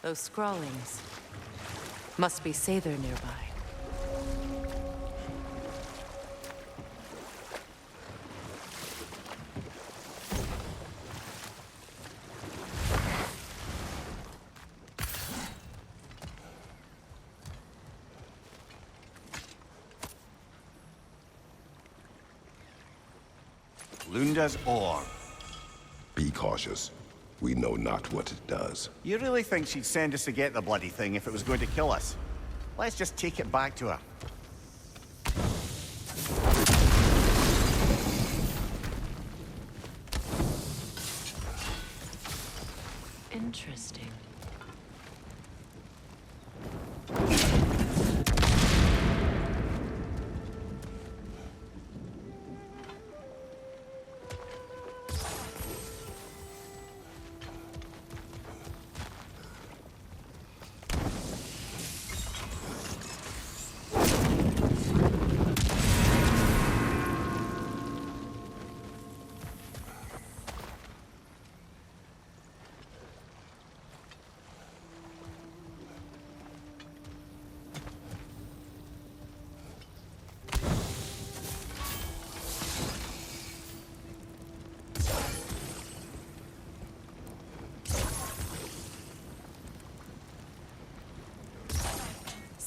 Those scrawlings. Must be Sather nearby. Lunda's orb. Be cautious. We know not what it does. You really think she'd send us to get the bloody thing if it was going to kill us? Let's just take it back to her. Interesting.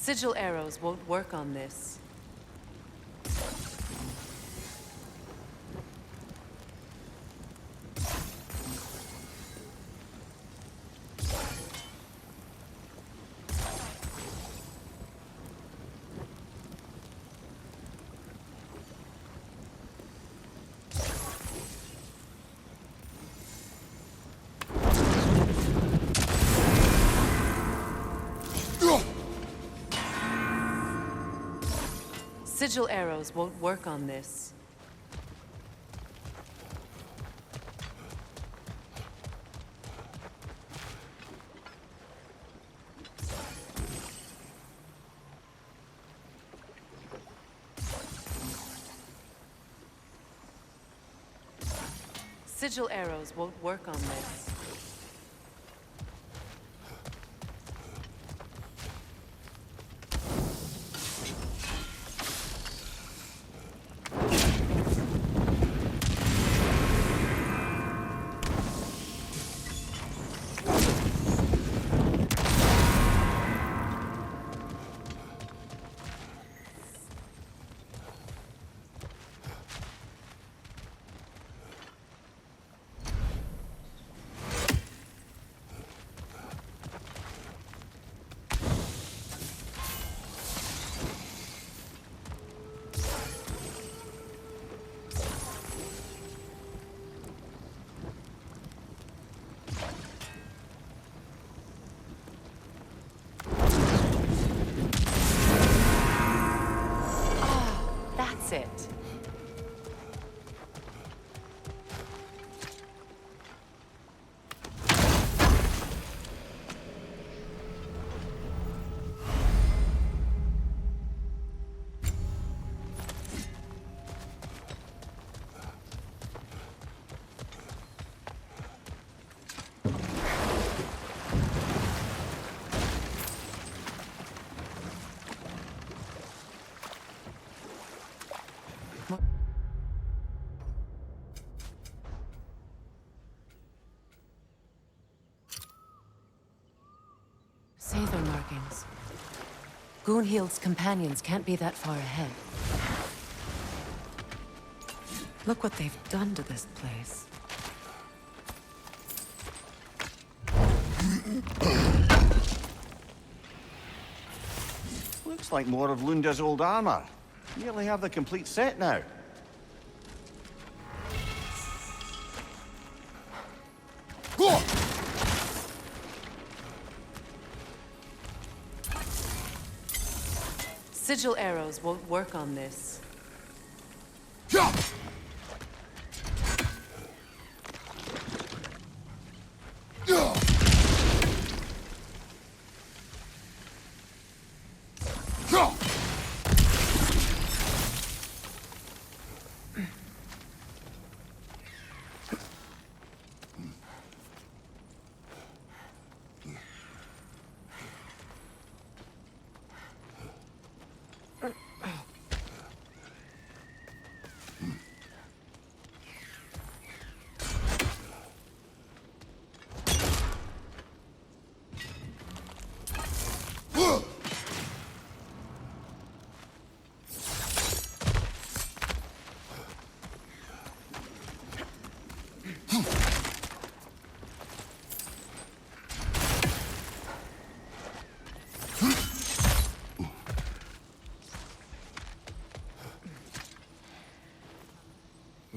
Sigil arrows won't work on this. Sigil arrows won't work on this. Sigil arrows won't work on this. That's it. Sather markings. Gunhild's companions can't be that far ahead. Look what they've done to this place. Looks like more of Lunda's old armor. Nearly have the complete set now. Sigil arrows won't work on this.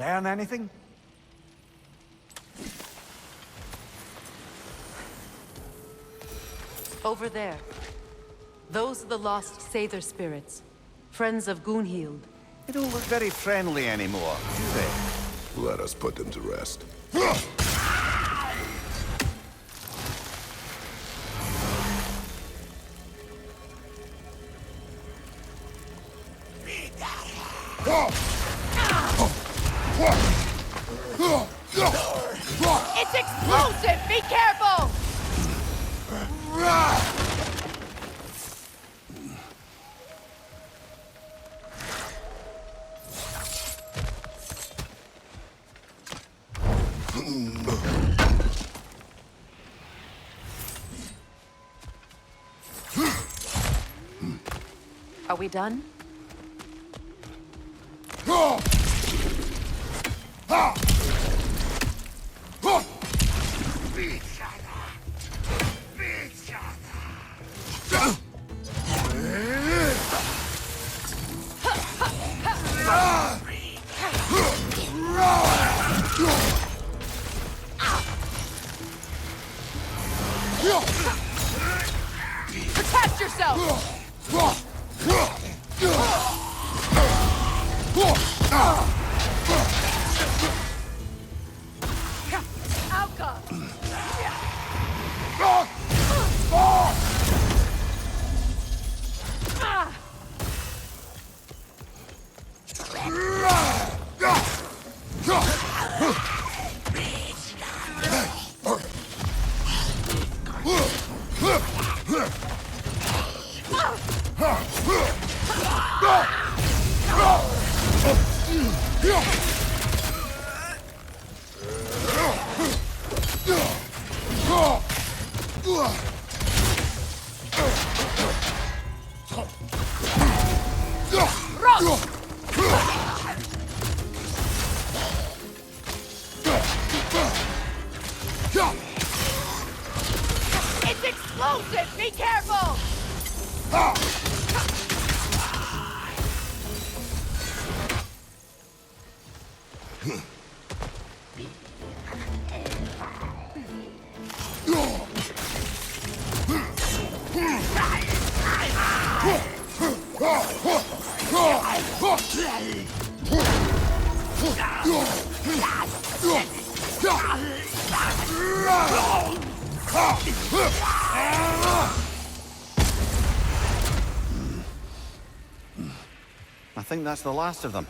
Learn anything? Over there. Those are the lost Sather spirits. Friends of Gunhild. They don't look very friendly anymore, do they? Let us put them to rest. It's explosive! Be careful! Are we done? Protect yourself! Outcome! It's explosive! Be careful! I think that's the last of them.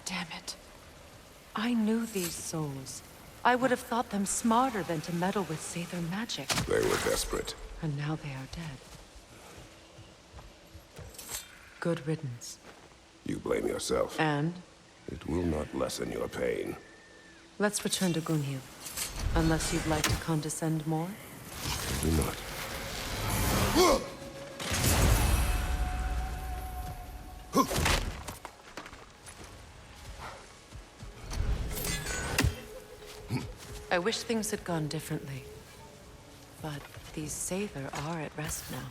Damn it. I knew these souls. I would have thought them smarter than to meddle with Sather magic. They were desperate. And now they are dead. Good riddance. You blame yourself. And? It will not lessen your pain. Let's return to Gunhild. Unless you'd like to condescend more? Do not. I wish things had gone differently. But these Sather are at rest now.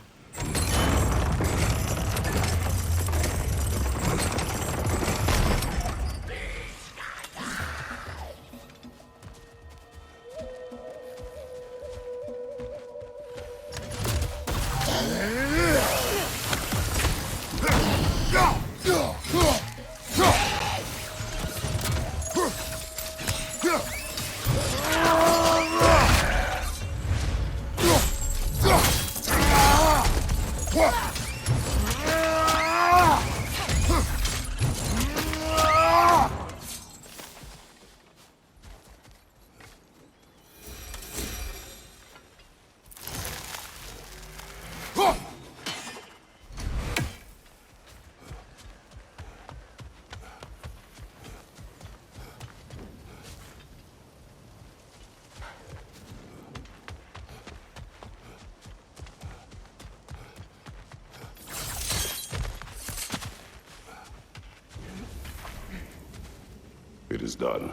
It is done.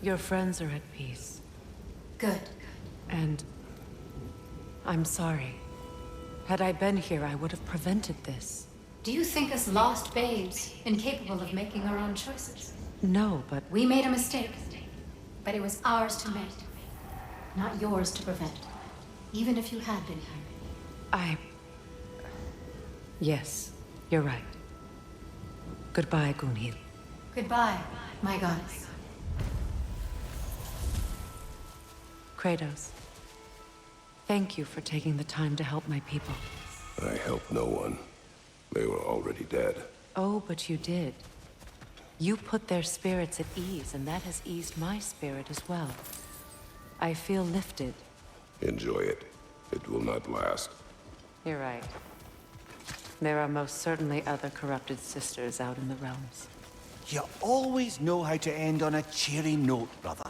Your friends are at peace. Good. And I'm sorry. Had I been here, I would have prevented this. Do you think us lost babes, incapable of making our own choices? No, but We made a mistake, but it was ours to make, not yours to prevent. Even if you had been here. Yes, you're right. Goodbye, Gunhild. Goodbye, my goddess. Kratos, thank you for taking the time to help my people. I helped no one. They were already dead. Oh, but you did. You put their spirits at ease, and that has eased my spirit as well. I feel lifted. Enjoy it. It will not last. You're right. There are most certainly other corrupted sisters out in the realms. You always know how to end on a cheery note, brother.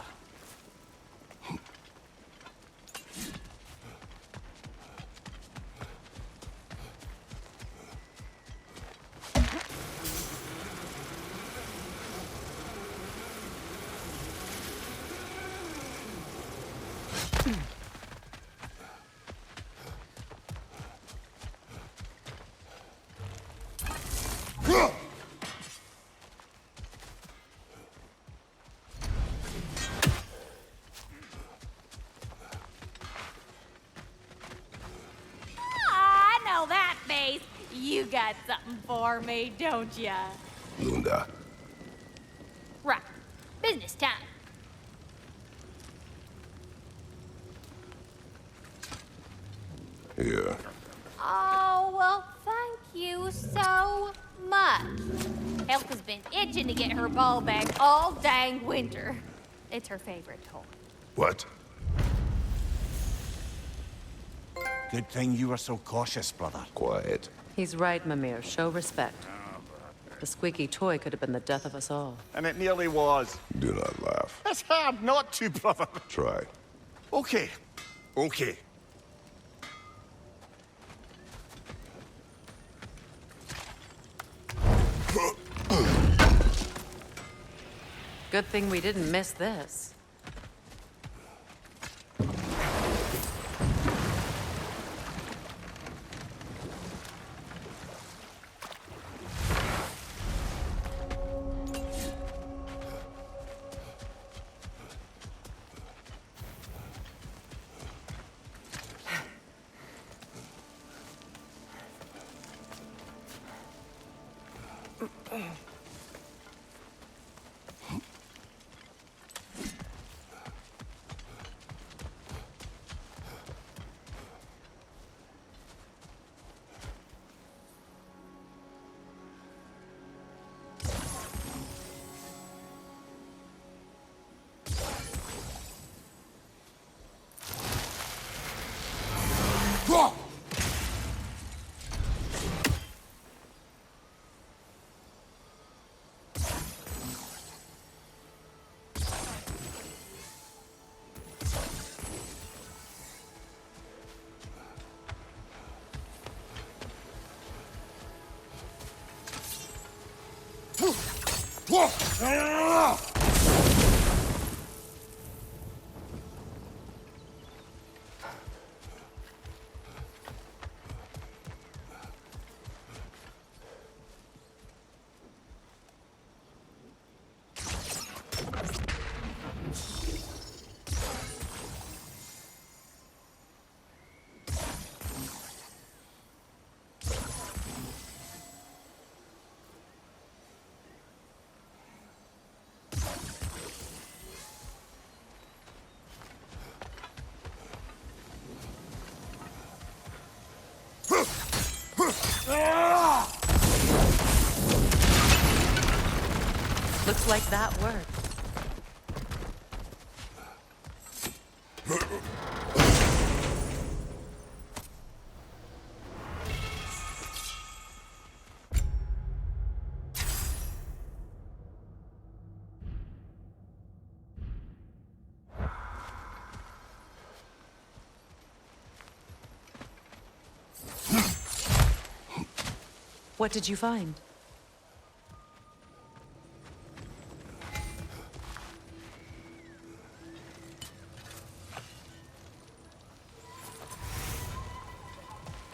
I know that face. You got something for me, don't ya? Lunda. Right. Business time. Here. Oh, well, thank you so much. Elka's been itching to get her ball back all dang winter. It's her favorite toy. What? Good thing you were so cautious, brother. Quiet. He's right, Mimir. Show respect. The squeaky toy could have been the death of us all. And it nearly was. Do not laugh. It's hard not to, brother. Try. Okay. Okay. Good thing we didn't miss this. Looks like that worked. What did you find?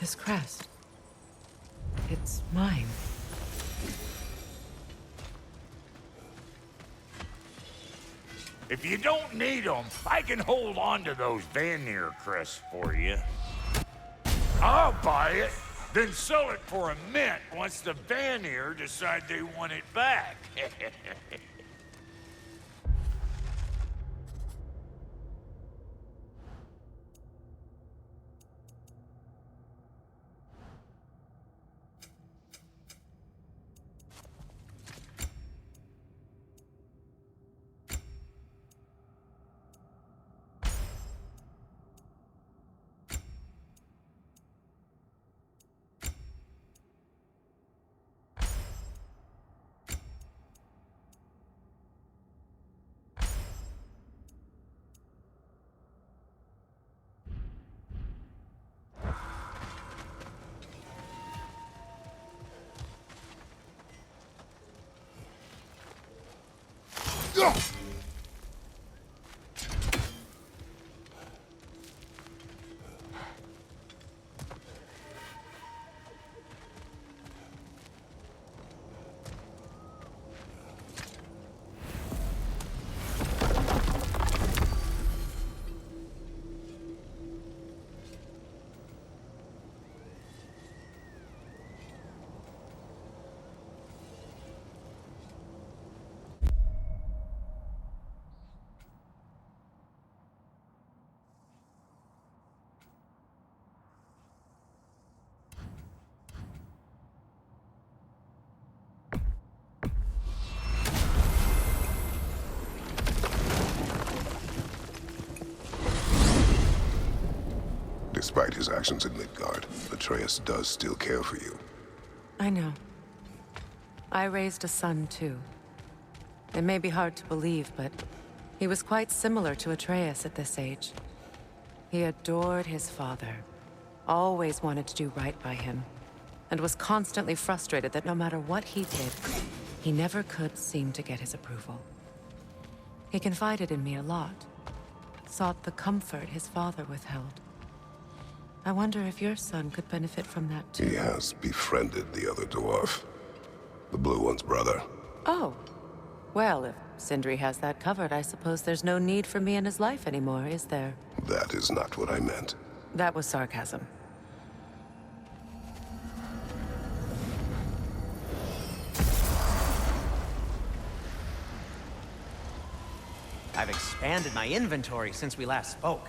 This crest. It's mine. If you don't need them, I can hold on to those Vanir crests for you. I'll buy it, then sell it for a mint once the Vanir decide they want it back. Despite his actions in Midgard, Atreus does still care for you. I know. I raised a son, too. It may be hard to believe, but he was quite similar to Atreus at this age. He adored his father, always wanted to do right by him, and was constantly frustrated that no matter what he did, he never could seem to get his approval. He confided in me a lot, sought the comfort his father withheld. I wonder if your son could benefit from that too. He has befriended the other dwarf. The blue one's brother. Oh. Well, if Sindri has that covered, I suppose there's no need for me in his life anymore, is there? That is not what I meant. That was sarcasm. I've expanded my inventory since we last spoke.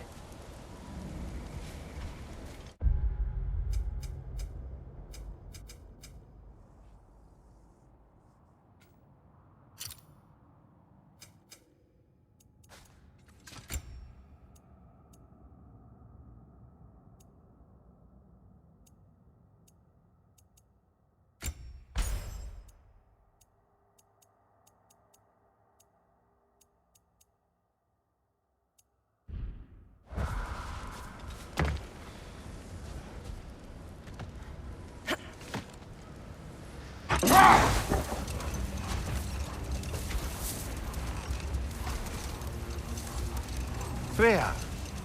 Freya,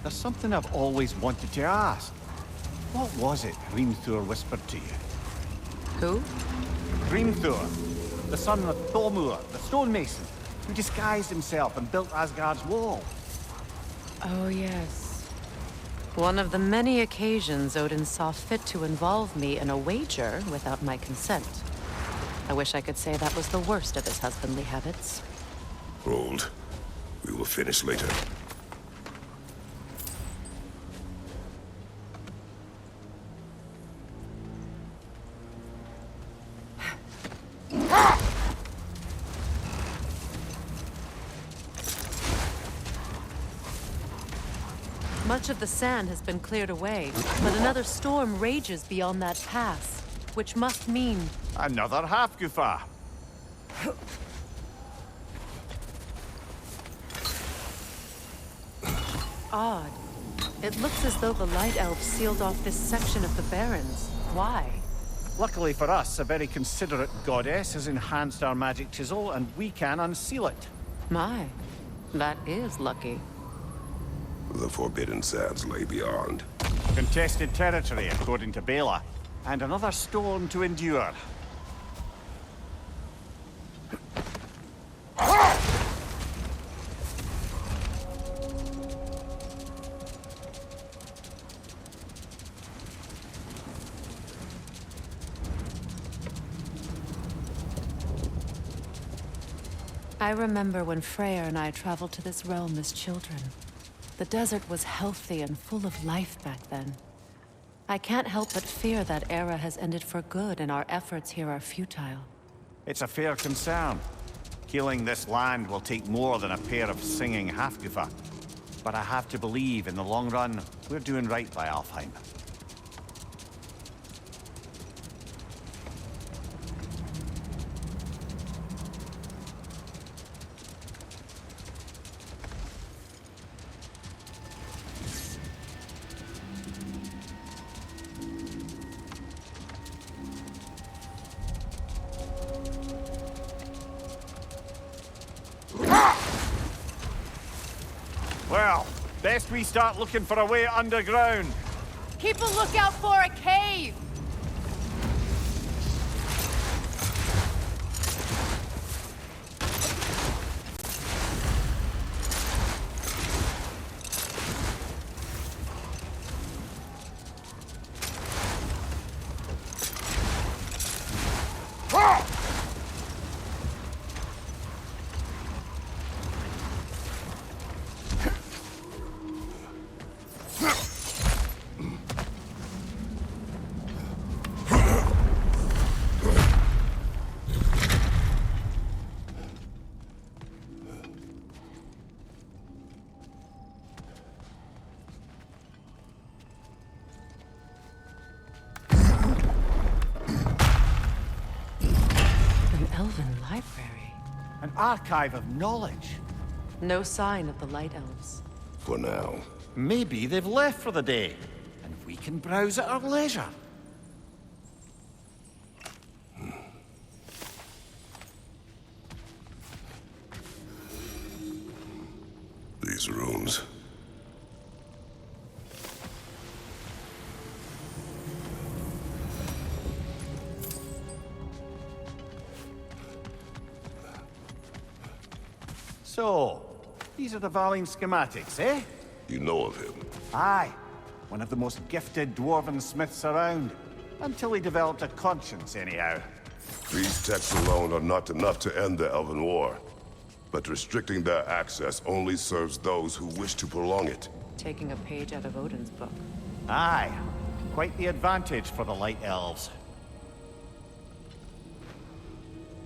there's something I've always wanted to ask. What was it Hrimthur whispered to you? Who? Hrimthur, the son of Thormur, the stonemason, who disguised himself and built Asgard's wall. Oh, yes. One of the many occasions Odin saw fit to involve me in a wager without my consent. I wish I could say that was the worst of his husbandly habits. Hold. We will finish later. Much of the sand has been cleared away, but another storm rages beyond that pass, which must mean... Another half-goofa. Odd. It looks as though the Light Elves sealed off this section of the Barrens. Why? Luckily for us, a very considerate goddess has enhanced our magic chisel, and we can unseal it. My, that is lucky. The Forbidden Sands lay beyond. Contested territory, according to Bela, and another storm to endure. I remember when Freya and I traveled to this realm as children. The desert was healthy and full of life back then. I can't help but fear that era has ended for good and our efforts here are futile. It's a fair concern. Healing this land will take more than a pair of singing Halfgoofa. But I have to believe, in the long run, we're doing right by Alfheim. Well, best we start looking for a way underground. Keep a lookout for a cave! Elven library. An archive of knowledge. No sign of the Light Elves. For now. Maybe they've left for the day, and we can browse at our leisure. These rooms. So, these are the Valine schematics, eh? You know of him. Aye. One of the most gifted dwarven smiths around. Until he developed a conscience, anyhow. These texts alone are not enough to end the Elven War. But restricting their access only serves those who wish to prolong it. Taking a page out of Odin's book. Aye. Quite the advantage for the Light Elves.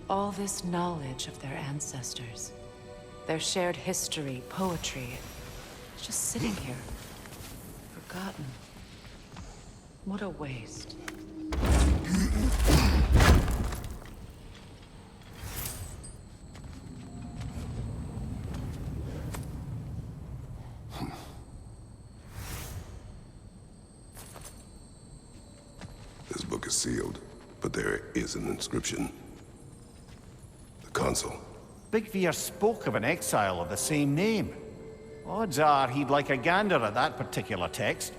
All this knowledge of their ancestors. Their shared history, poetry. It's just sitting here. Forgotten. What a waste. This book is sealed, but there is an inscription. The console. Big Veer spoke of an exile of the same name. Odds are he'd like a gander at that particular text.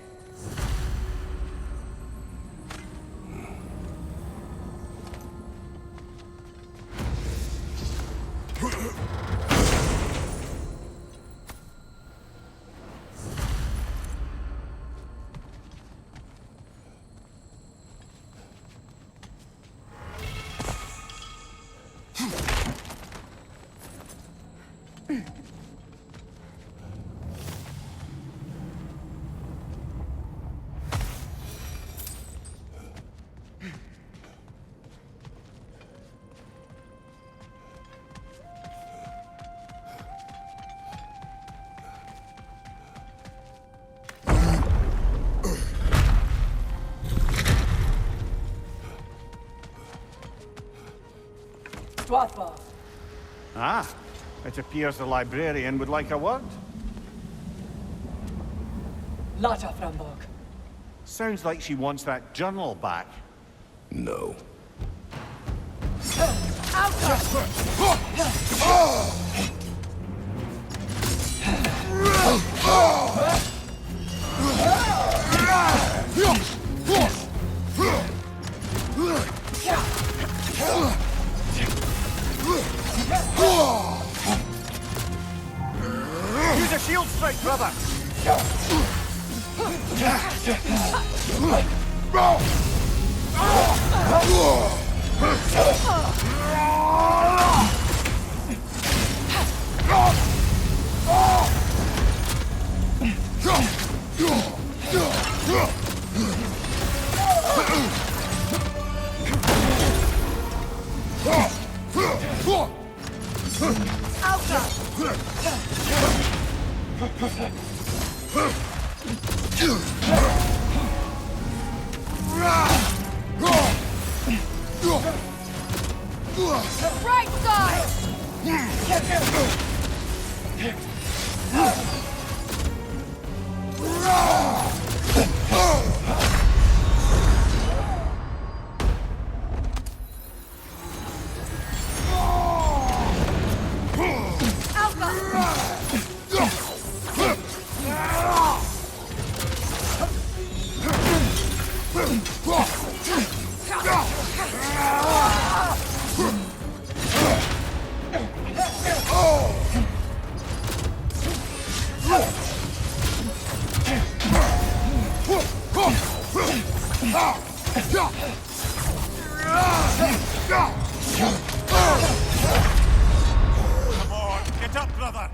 Ah, it appears the librarian would like a word. Lata Frambog. Sounds like she wants that journal back. No. Use a shield strike, brother! Come on, get up, brother!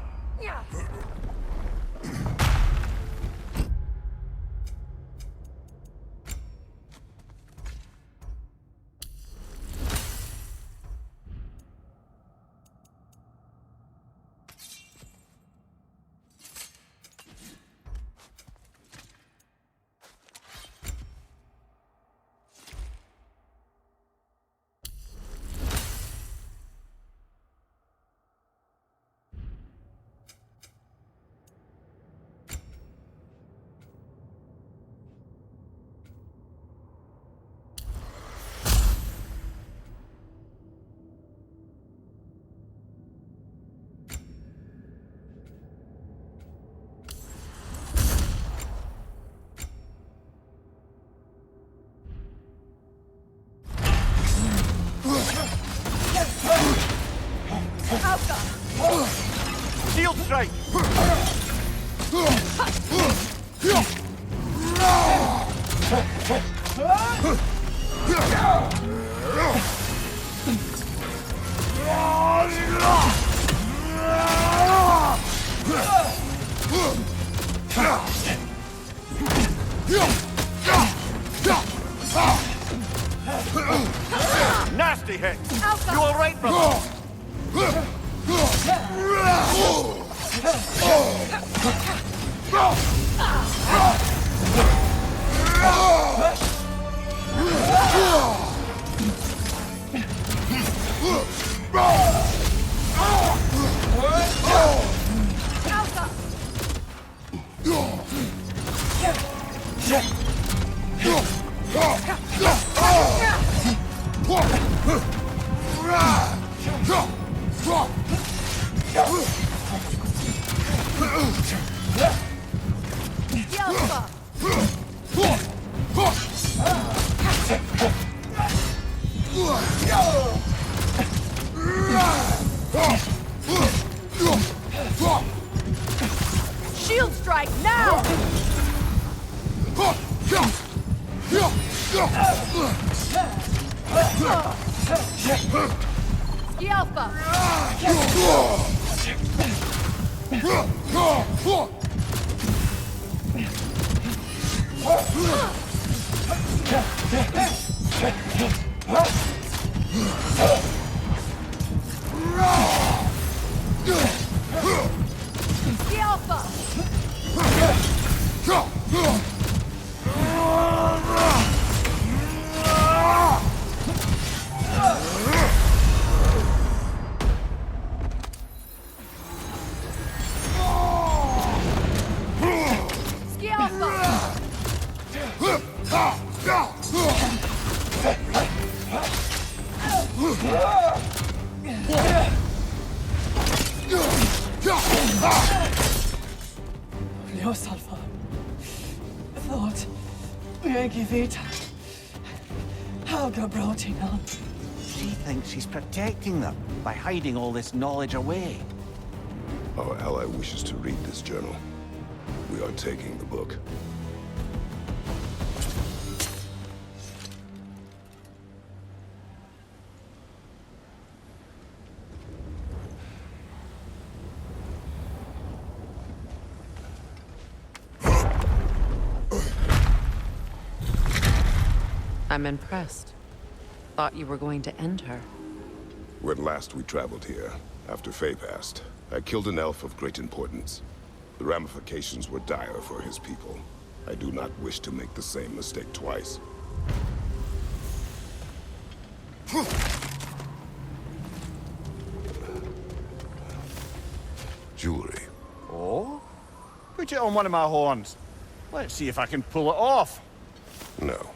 Shield strike! Nasty hit! You all right, brother? Shield strike now! Ski Alpha! Ski Alpha! Ski Alpha! Los, Alpha. Thought wir gewählt hat. Helga brought ihn on. She thinks she's protecting them by hiding all this knowledge away. Our ally wishes to read this journal. We are taking the book. I'm impressed. Thought you were going to end her. When last we traveled here, after Faye passed, I killed an elf of great importance. The ramifications were dire for his people. I do not wish to make the same mistake twice. Jewelry. Oh? Put it on one of my horns. Let's see if I can pull it off. No.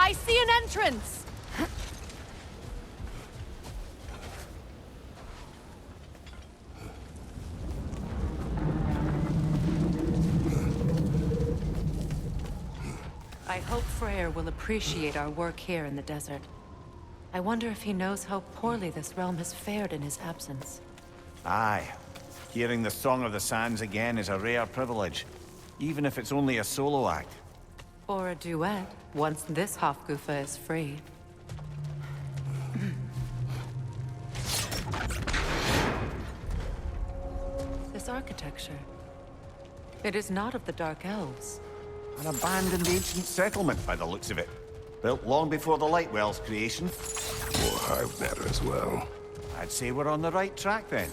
I see an entrance! I hope Freyr will appreciate our work here in the desert. I wonder if he knows how poorly this realm has fared in his absence. Aye. Hearing the Song of the Sands again is a rare privilege, even if it's only a solo act. Or a duet, once this Hofgufa is free. This architecture. It is not of the Dark Elves. An abandoned ancient settlement by the looks of it. Built long before the Lightwell's creation. More hive matter as well. I'd say we're on the right track then.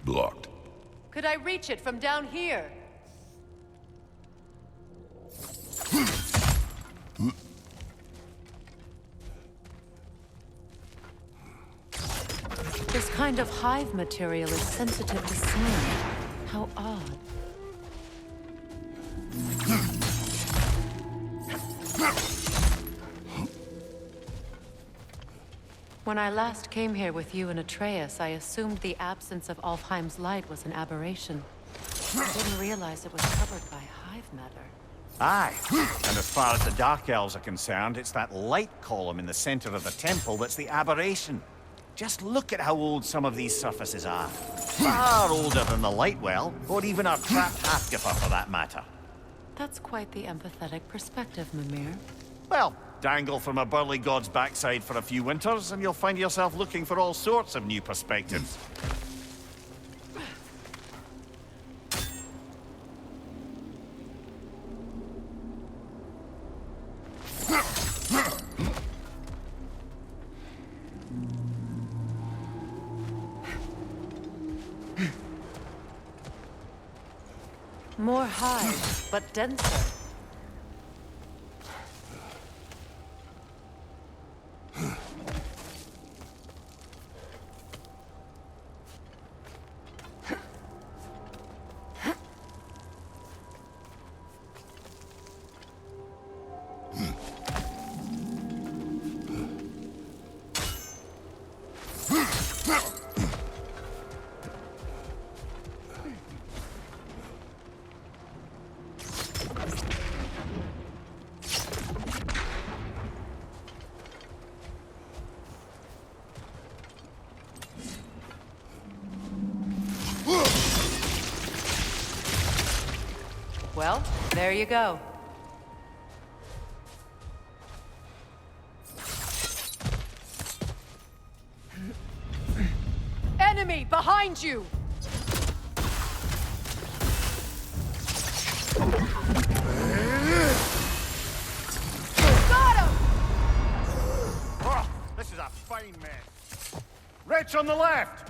Blocked. Could I reach it from down here? This kind of hive material is sensitive to sound. How odd. When I last came here with you and Atreus, I assumed the absence of Alfheim's light was an aberration. I didn't realize it was covered by hive matter. Aye. And as far as the Dark Elves are concerned, it's that light column in the center of the temple that's the aberration. Just look at how old some of these surfaces are. Far older than the Lightwell, or even our trapped Hafgifer for that matter. That's quite the empathetic perspective, Mimir. Well, dangle from a burly god's backside for a few winters, and you'll find yourself looking for all sorts of new perspectives. More hive, but denser. Well, there you go. Enemy behind you! Got him! Oh, this is a fine mess. Rich on the left!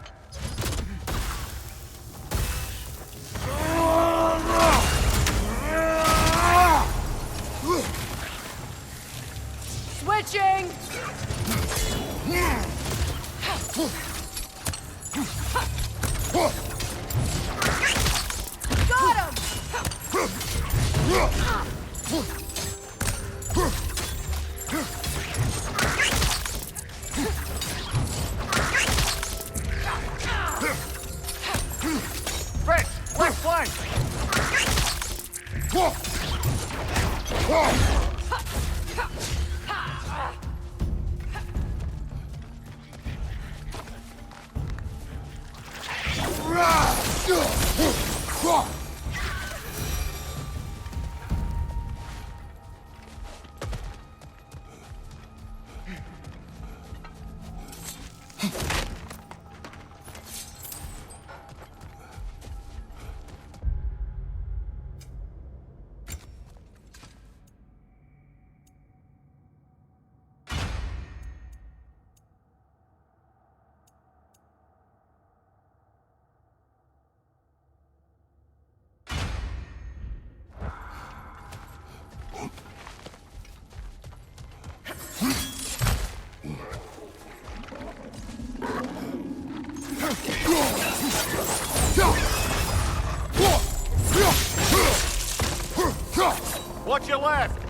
Switching! Got him! Rich, left flank! Watch your left!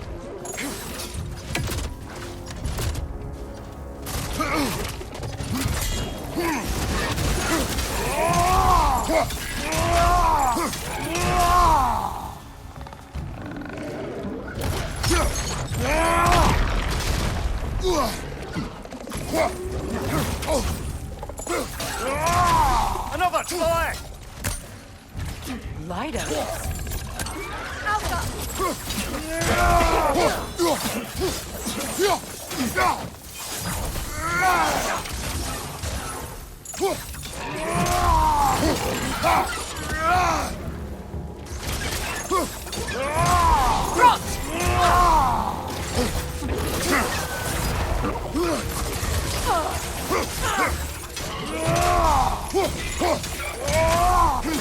Another try! Lido.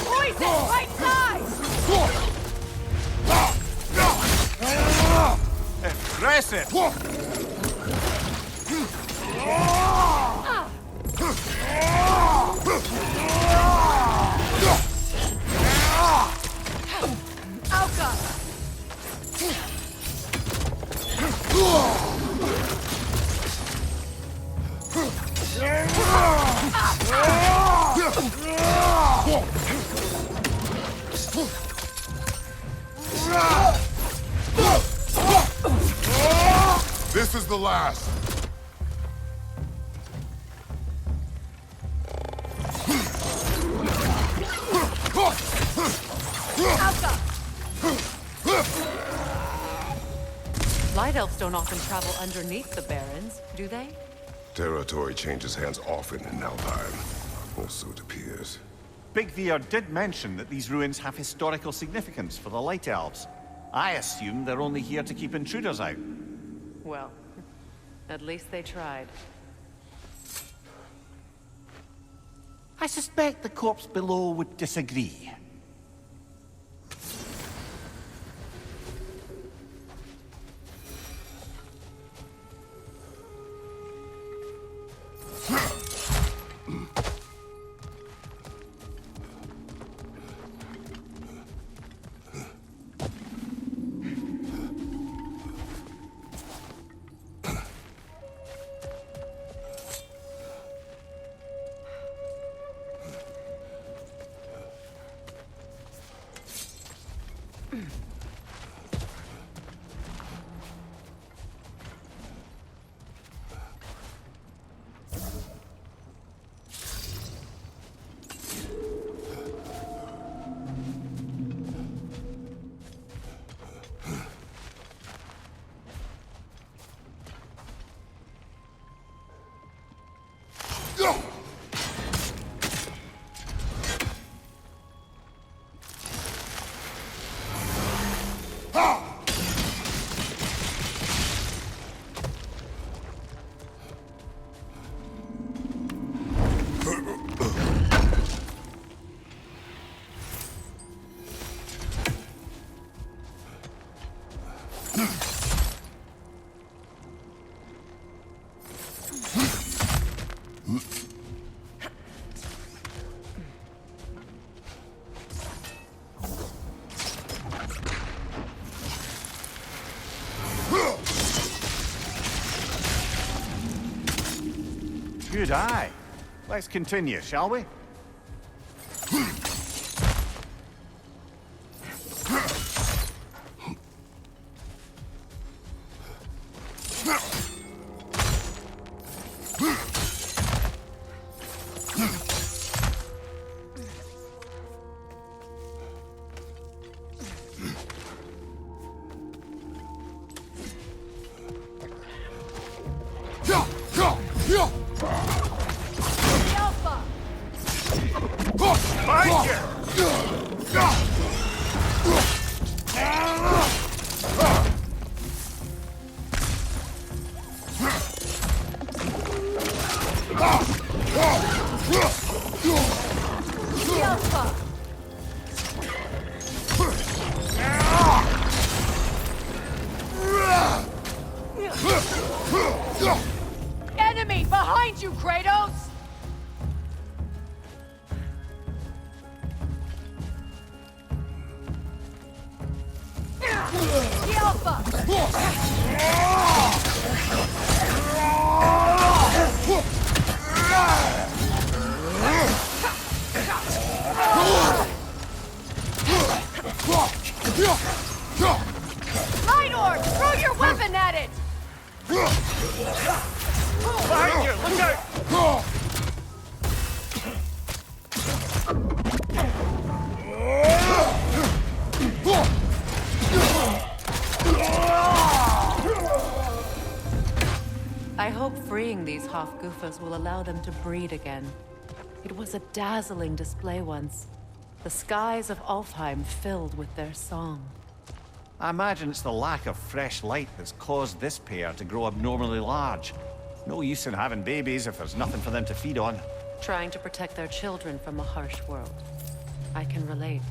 Poison! Right side! Impressive! Alka! This is the last. Light elves don't often travel underneath the barrens, do they? Territory changes hands often in Alpine. Or so it appears. Big Veer did mention that these ruins have historical significance for the Light Elves. I assume they're only here to keep intruders out. Well, at least they tried. I suspect the corpse below would disagree. Good eye. Let's continue, shall we? Light orb! Throw your weapon at it! Behind you! Look out! I hope freeing these Hofgufas will allow them to breed again. It was a dazzling display once. The skies of Alfheim filled with their song. I imagine it's the lack of fresh light that's caused this pair to grow abnormally large. No use in having babies if there's nothing for them to feed on. Trying to protect their children from a harsh world. I can relate.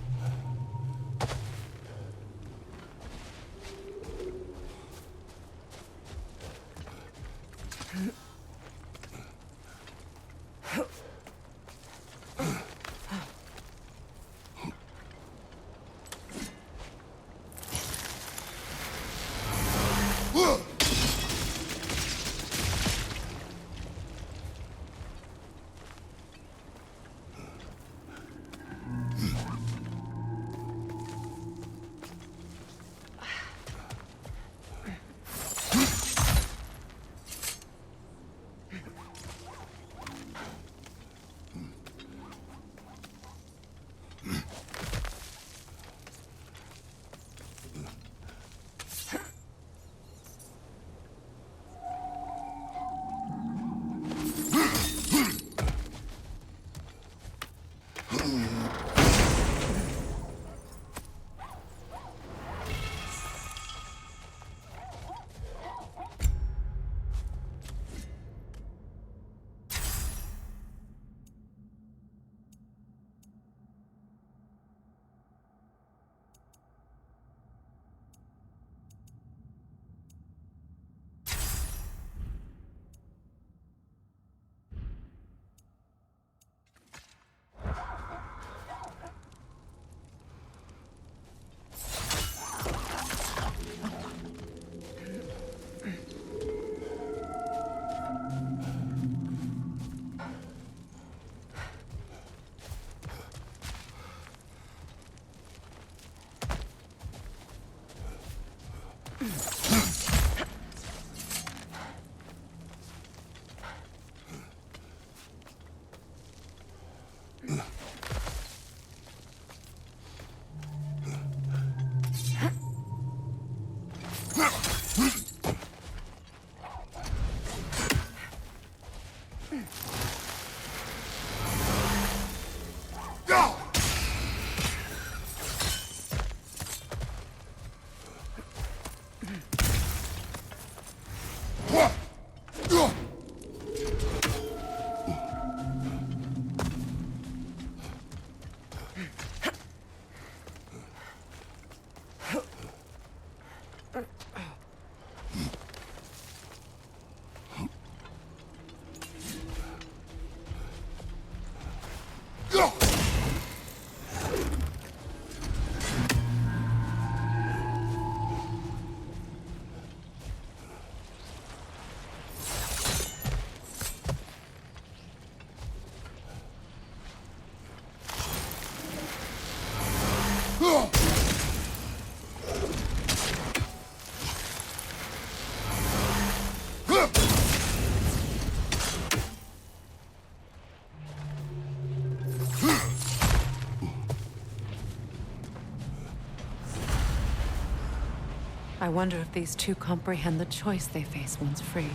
I wonder if these two comprehend the choice they face once free.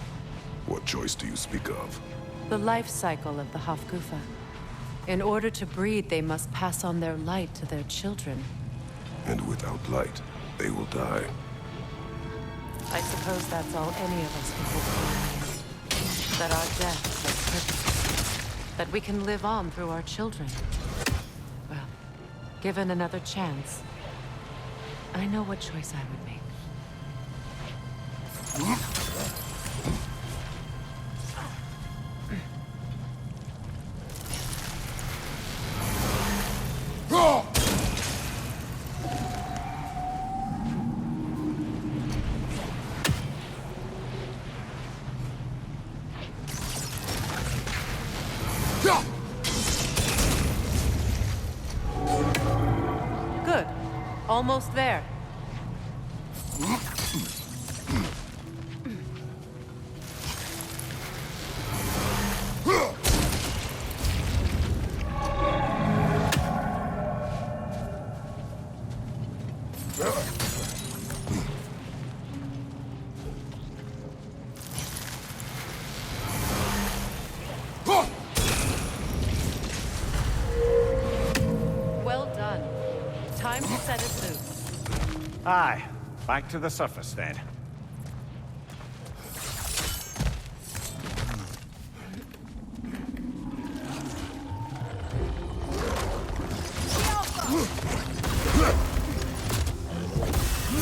What choice do you speak of? The life cycle of the Hofgufa. In order to breed, they must pass on their light to their children. And without light, they will die. I suppose that's all any of us can hope for in the end. That our death has purpose. That we can live on through our children. Well, given another chance, I know what choice I would make. Almost there. Well done. Time to set it loose. Aye. Back to the surface then.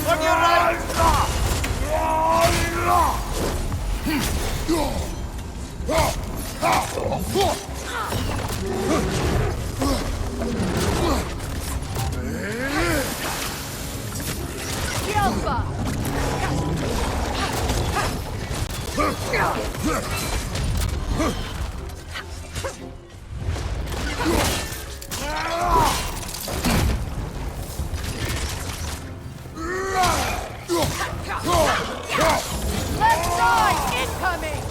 On your right! Left side incoming!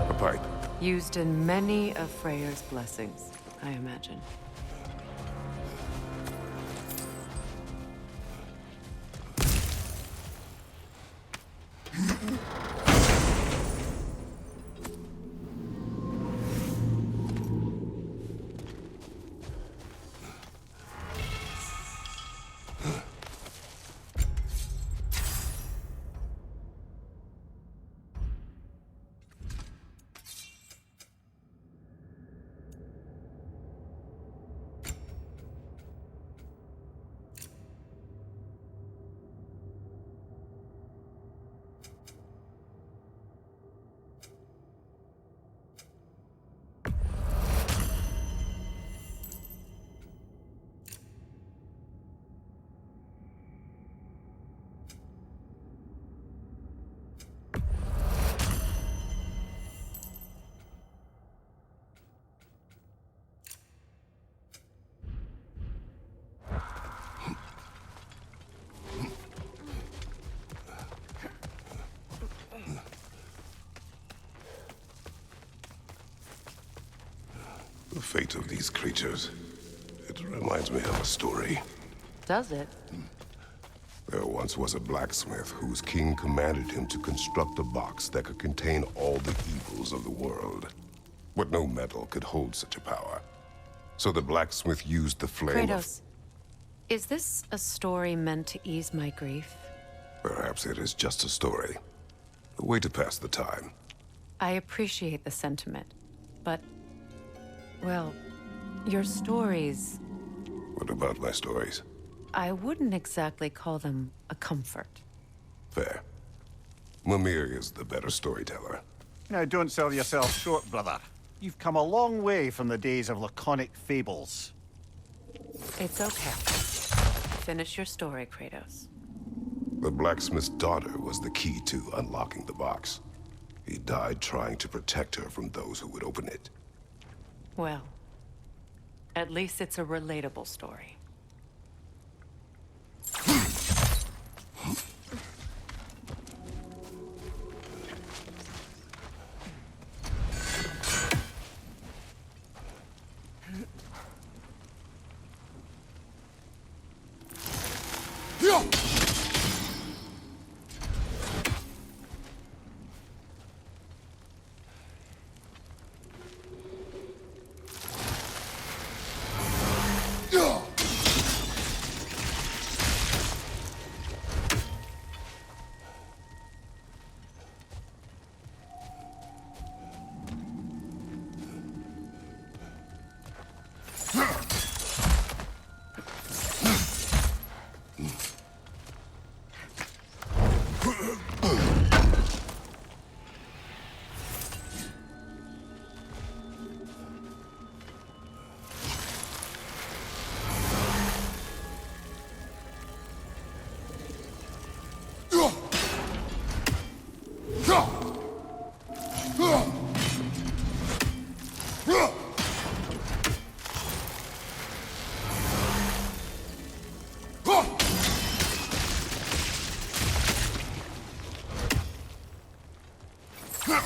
A pipe. Used in many of Freyr's blessings, I imagine. The fate of these creatures. It reminds me of a story. Does it? There once was a blacksmith whose king commanded him to construct a box that could contain all the evils of the world. But no metal could hold such a power. So the blacksmith used the flame Kratos, is this a story meant to ease my grief? Perhaps it is just a story. A way to pass the time. I appreciate the sentiment, but... well, your stories... What about my stories? I wouldn't exactly call them a comfort. Fair. Mimir is the better storyteller. Now, don't sell yourself short, brother. You've come a long way from the days of laconic fables. It's okay. Finish your story, Kratos. The blacksmith's daughter was the key to unlocking the box. He died trying to protect her from those who would open it. Well, at least it's a relatable story. It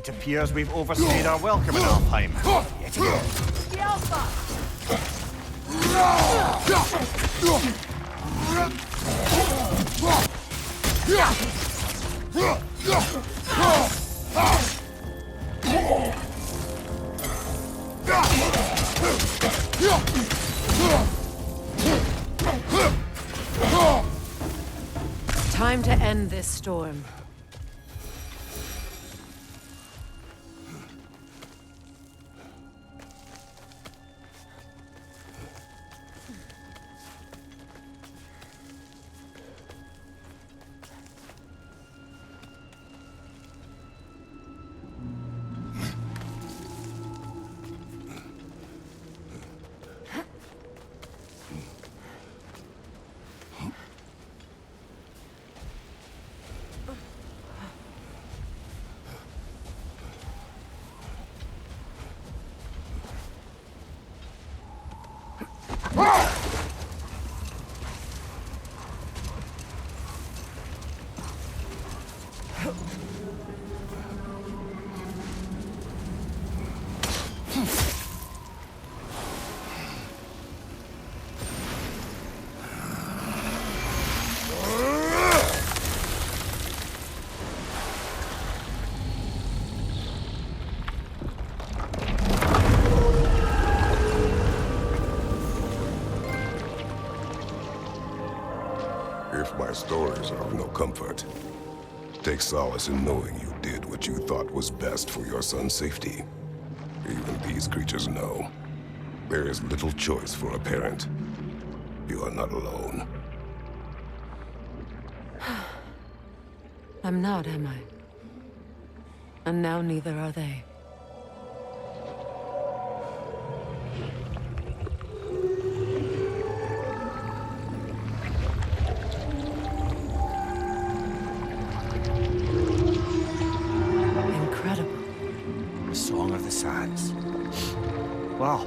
appears we've overstayed our welcome in Alfheim. Yet again. The Alpha! Time to end this storm. If my stories are of no comfort, take solace in knowing you did what you thought was best for your son's safety. Even these creatures know. There is little choice for a parent. You are not alone. I'm not, am I? And now neither are they. Song of the Sands. Wow.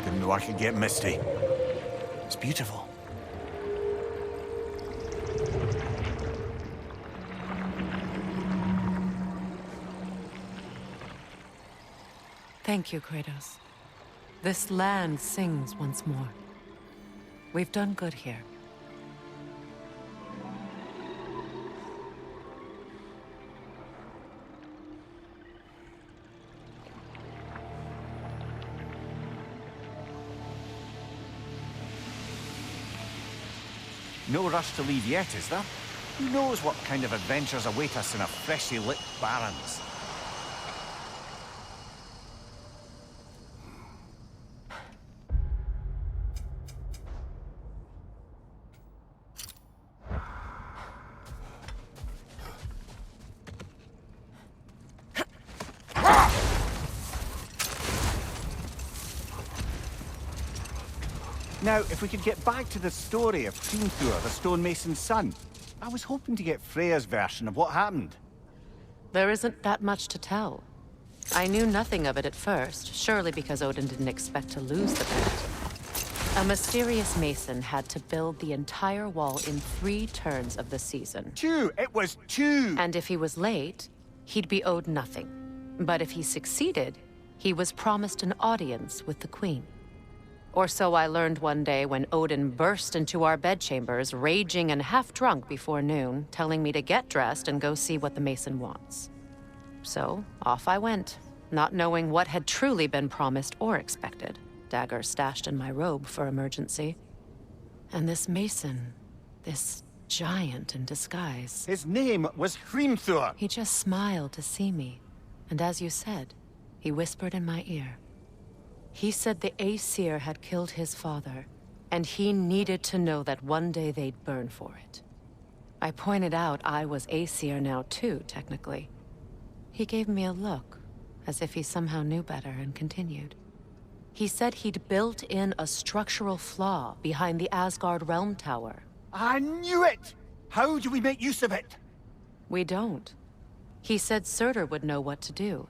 Didn't know I could get misty. It's beautiful. Thank you, Kratos. This land sings once more. We've done good here. No rush to leave yet, is there? Who knows what kind of adventures await us in a freshly lit Barrens? Now, if we could get back to the story of Hrimthur, the stonemason's son. I was hoping to get Freya's version of what happened. There isn't that much to tell. I knew nothing of it at first, surely because Odin didn't expect to lose the bet. A mysterious mason had to build the entire wall in 3 turns of the season. 2! It was 2! And if he was late, he'd be owed nothing. But if he succeeded, he was promised an audience with the queen. Or so I learned one day when Odin burst into our bedchambers, raging and half-drunk before noon, telling me to get dressed and go see what the mason wants. So, off I went, not knowing what had truly been promised or expected. Dagger stashed in my robe for emergency. And this mason, this giant in disguise. His name was Hrimthur! He just smiled to see me. And as you said, he whispered in my ear. He said the Aesir had killed his father, and he needed to know that one day they'd burn for it. I pointed out I was Aesir now too, technically. He gave me a look, as if he somehow knew better, and continued. He said he'd built in a structural flaw behind the Asgard Realm Tower. I knew it! How do we make use of it? We don't. He said Surtur would know what to do.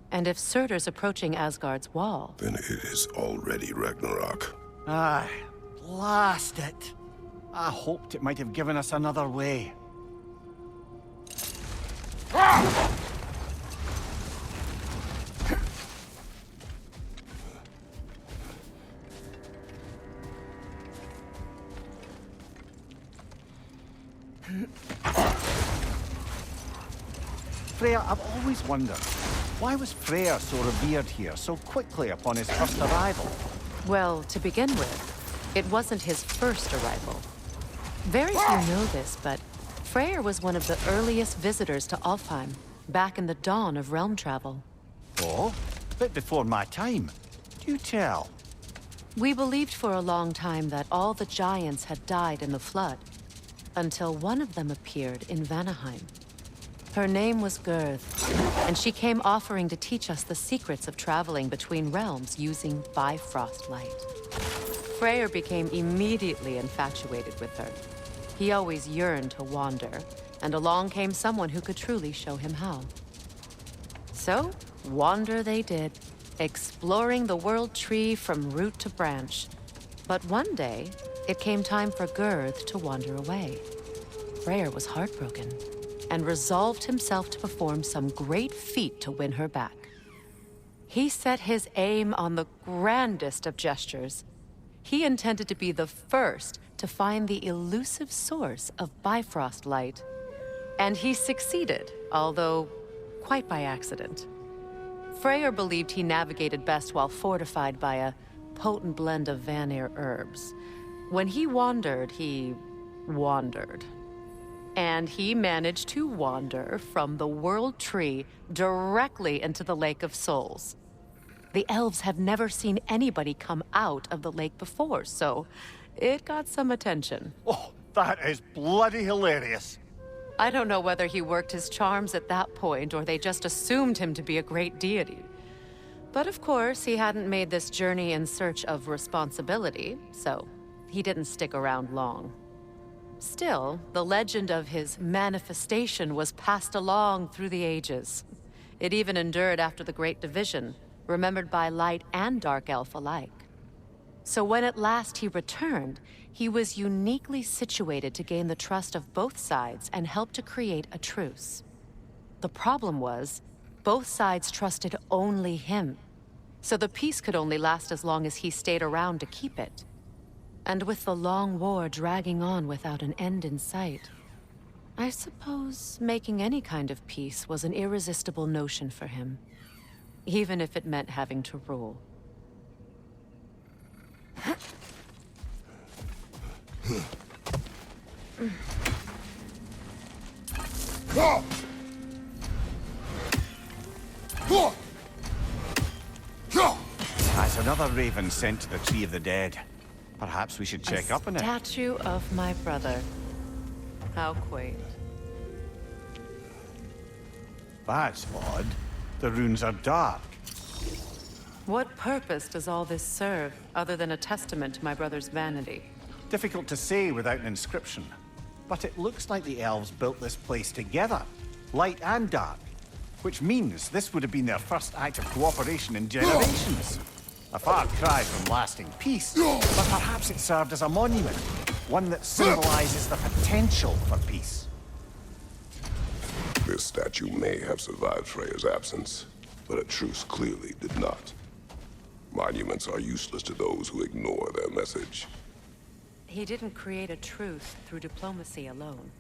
And if Surtur's approaching Asgard's wall... Then it is already Ragnarok. Aye, blast it. I hoped it might have given us another way. Freya, I've always wondered, why was Freya so revered here so quickly upon his first arrival? Well, to begin with, it wasn't his first arrival. Very few know this, but Freyr was one of the earliest visitors to Alfheim, back in the dawn of realm travel. Oh, bit before my time. Do tell. We believed for a long time that all the giants had died in the flood, until one of them appeared in Vanaheim. Her name was Girth, and she came offering to teach us the secrets of traveling between realms using Bifrost light. Freyr became immediately infatuated with her. He always yearned to wander, and along came someone who could truly show him how. So, wander they did, exploring the world tree from root to branch. But one day, it came time for Girth to wander away. Freyr was heartbroken, and resolved himself to perform some great feat to win her back. He set his aim on the grandest of gestures. He intended to be the first to find the elusive source of Bifrost light. And he succeeded, although quite by accident. Freyr believed he navigated best while fortified by a potent blend of Vanir herbs. When he wandered, he wandered. And he managed to wander from the World Tree directly into the Lake of Souls. The elves have never seen anybody come out of the lake before, so it got some attention. Oh, that is bloody hilarious. I don't know whether he worked his charms at that point or they just assumed him to be a great deity. But of course, he hadn't made this journey in search of responsibility, so he didn't stick around long. Still, the legend of his manifestation was passed along through the ages. It even endured after the Great Division, remembered by Light and Dark Elf alike. So when at last he returned, he was uniquely situated to gain the trust of both sides and help to create a truce. The problem was, both sides trusted only him, so the peace could only last as long as he stayed around to keep it. And with the long war dragging on without an end in sight, I suppose making any kind of peace was an irresistible notion for him, even if it meant having to rule. That's another raven sent to the Tree of the Dead. Perhaps we should check up on it. A statue of my brother. How quaint. That's odd. The runes are dark. What purpose does all this serve, other than a testament to my brother's vanity? Difficult to say without an inscription. But it looks like the elves built this place together, light and dark. Which means this would have been their first act of cooperation in generations. A far cry from lasting peace, but perhaps it served as a monument. One that symbolizes the potential for peace. This statue may have survived Freya's absence, but a truce clearly did not. Monuments are useless to those who ignore their message. He didn't create a truce through diplomacy alone.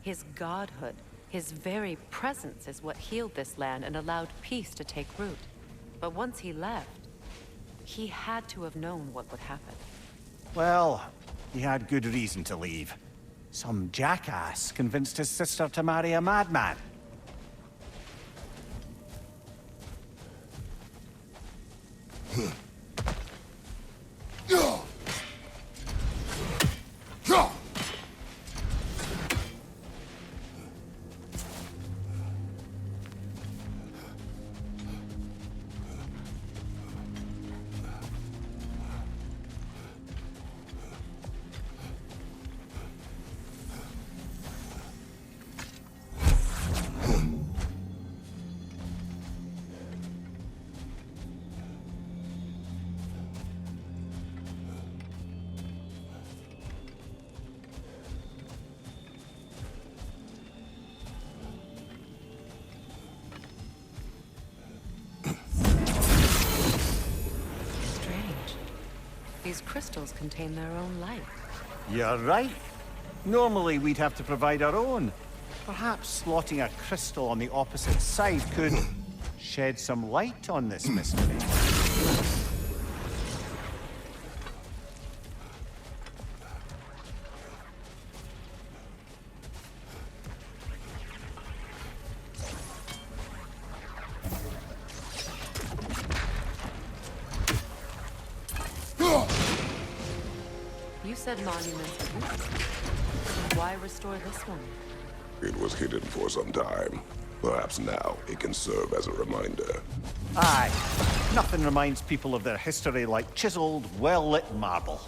His godhood, his very presence is what healed this land and allowed peace to take root. But once he left, he had to have known what would happen. Well, he had good reason to leave. Some jackass convinced his sister to marry a madman. these crystals contain their own light. You're right. Normally we'd have to provide our own. Perhaps slotting a crystal on the opposite side could shed some light on this mystery. You said monuments. Why restore this one? It was hidden for some time. Perhaps now it can serve as a reminder. Aye. Nothing reminds people of their history like chiseled, well-lit marble.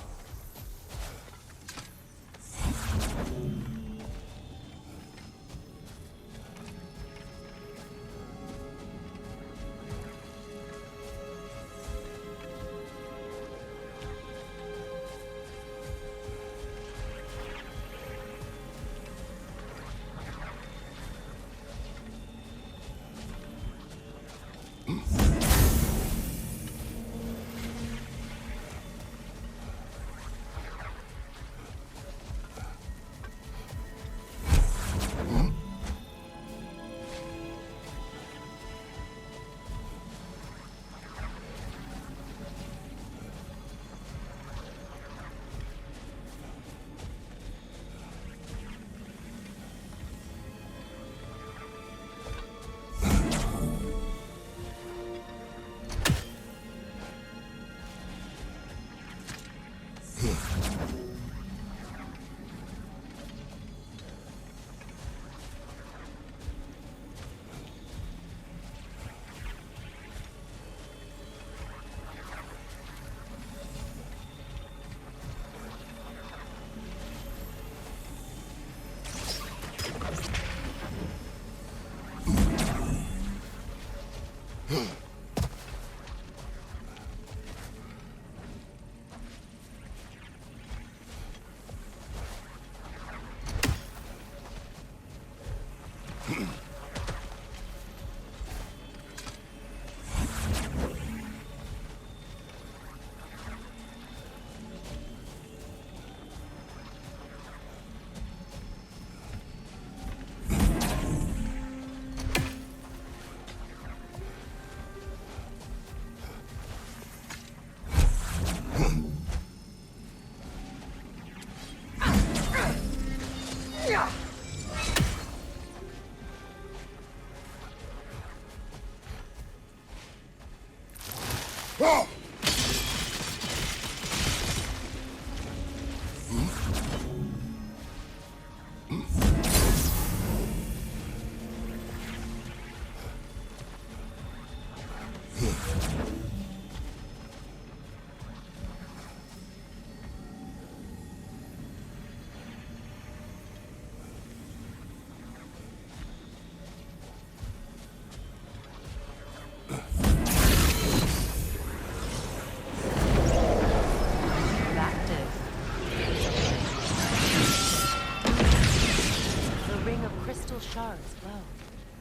Shards glow.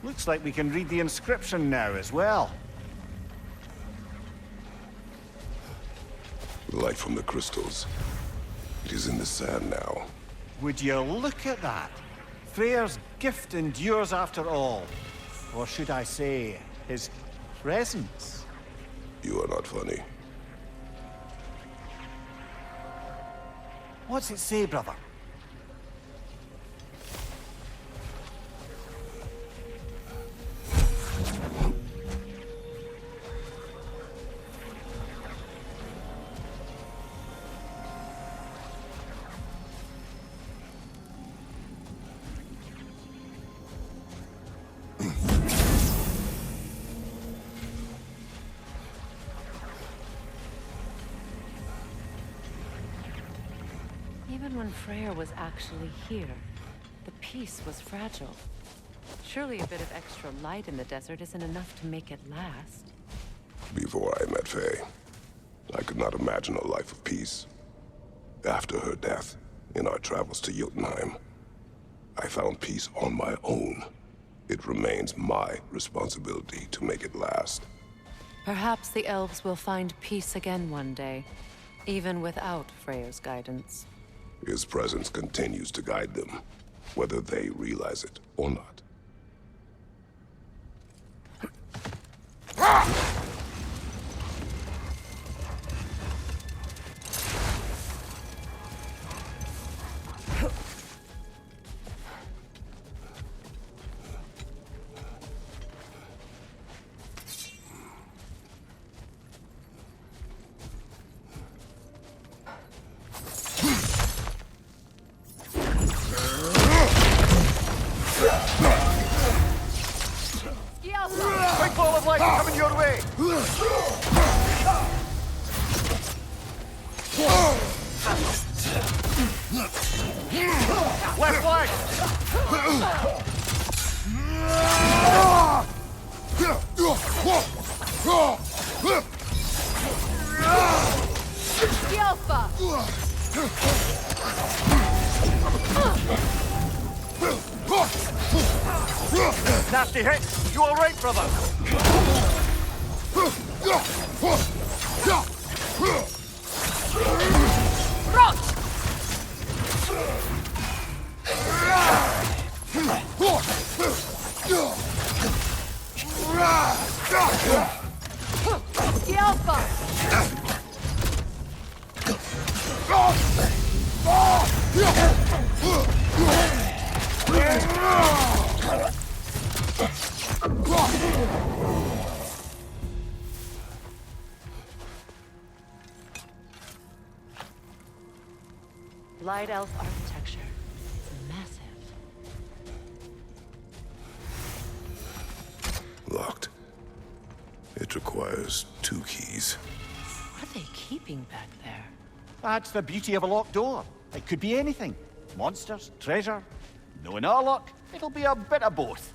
Looks like we can read the inscription now as well. The light from the crystals. It is in the sand now. Would you look at that? Freyr's gift endures after all. Or should I say, his presence? You are not funny. What's it say, brother? Even when Freyr was actually here, the peace was fragile. Surely a bit of extra light in the desert isn't enough to make it last. Before I met Faye, I could not imagine a life of peace. After her death, in our travels to Jotunheim, I found peace on my own. It remains my responsibility to make it last. Perhaps the elves will find peace again one day. even without Freya's guidance. His presence continues to guide them, whether they realize it or not. Big ball of light coming your way! Left flank! Alpha! Nasty hit! You alright, brother? Rot! Alpha! Light Elf architecture. It's massive. Locked. It requires 2 keys. What are they keeping back there? That's the beauty of a locked door. It could be anything. Monsters, treasure. Knowing our luck, it'll be a bit of both.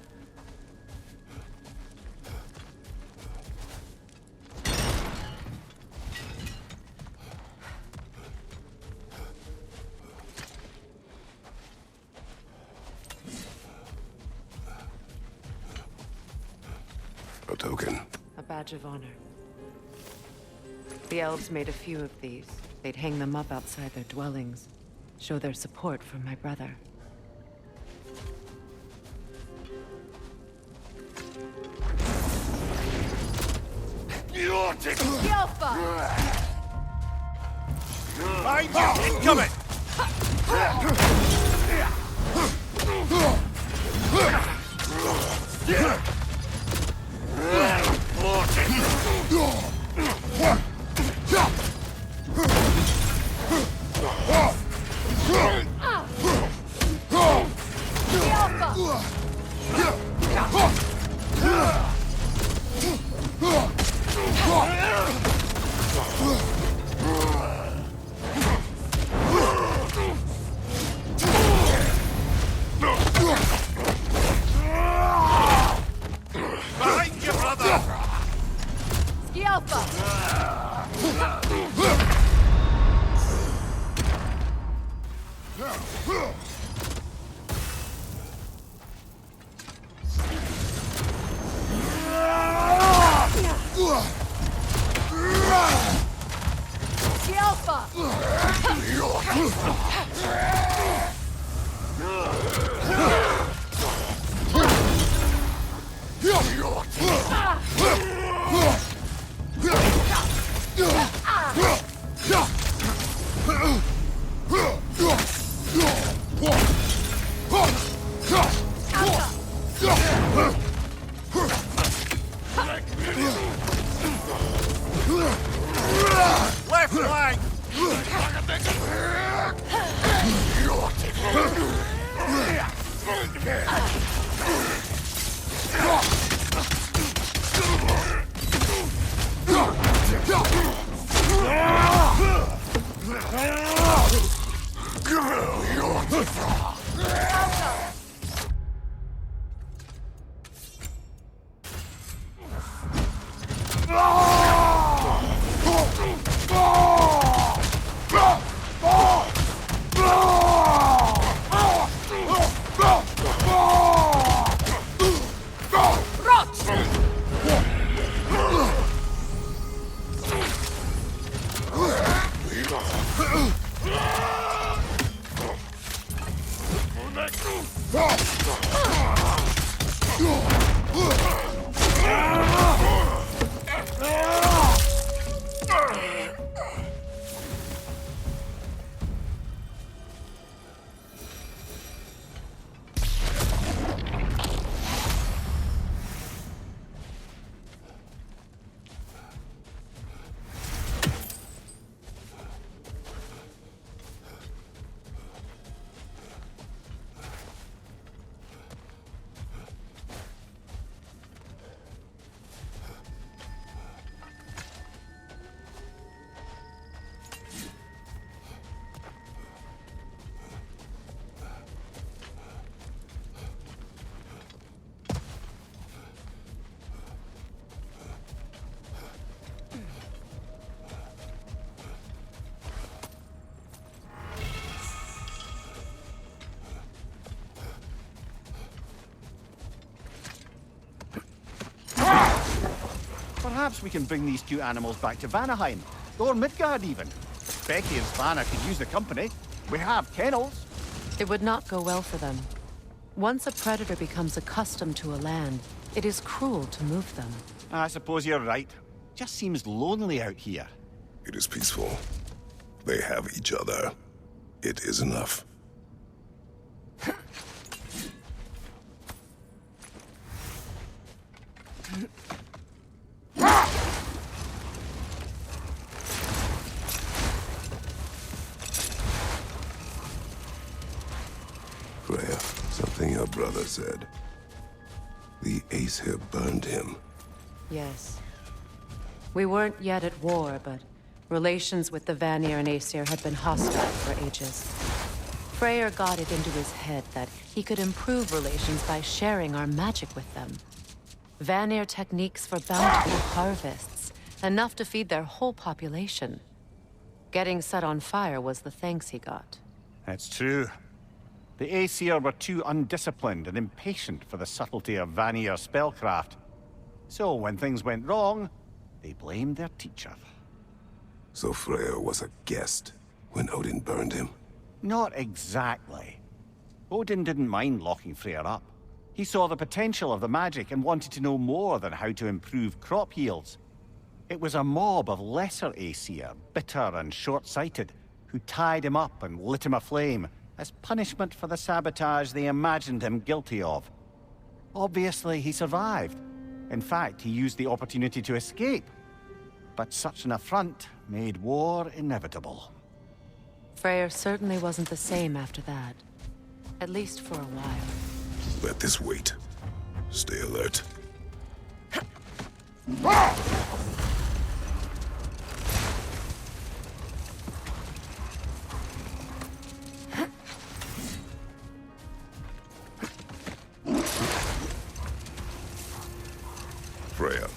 A token. A badge of honor. The elves made a few of these. They'd hang them up outside their dwellings. Show their support for my brother. Alpha! Behind you! Incoming! Behind you, brother! Left flank! Perhaps we can bring these two animals back to Vanaheim, or Midgard even. Becky and Spanner could use the company. We have kennels. It would not go well for them. Once a predator becomes accustomed to a land, it is cruel to move them. I suppose you're right. Just seems lonely out here. It is peaceful. They have each other. It is enough. Freya, something your brother said. The Aesir burned him. Yes. We weren't yet at war, but relations with the Vanir and Aesir had been hostile for ages. Freyr got it into his head that he could improve relations by sharing our magic with them. Vanir techniques for bountiful harvests, enough to feed their whole population. Getting set on fire was the thanks he got. That's true. The Aesir were too undisciplined and impatient for the subtlety of Vanir spellcraft. So when things went wrong, they blamed their teacher. So Freya was a guest when Odin burned him? Not exactly. Odin didn't mind locking Freyr up. He saw the potential of the magic and wanted to know more than how to improve crop yields. It was a mob of lesser Aesir, bitter and short-sighted, who tied him up and lit him aflame as punishment for the sabotage they imagined him guilty of. Obviously, he survived. In fact, he used the opportunity to escape. But such an affront made war inevitable. Freyr certainly wasn't the same after that. At least for a while. Let this wait. Stay alert. Freya,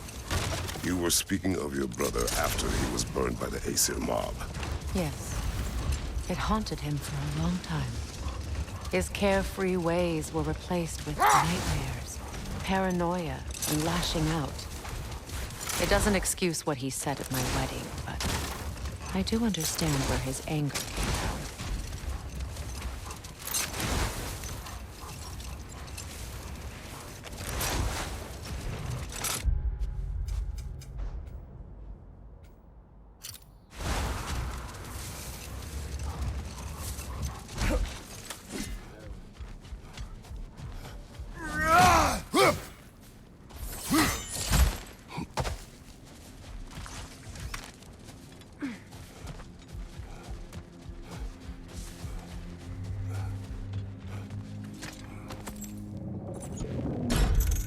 you were speaking of your brother after he was burned by the Aesir mob. Yes. It haunted him for a long time. His carefree ways were replaced with nightmares, paranoia, and lashing out. It doesn't excuse what he said at my wedding, but I do understand where his anger came from.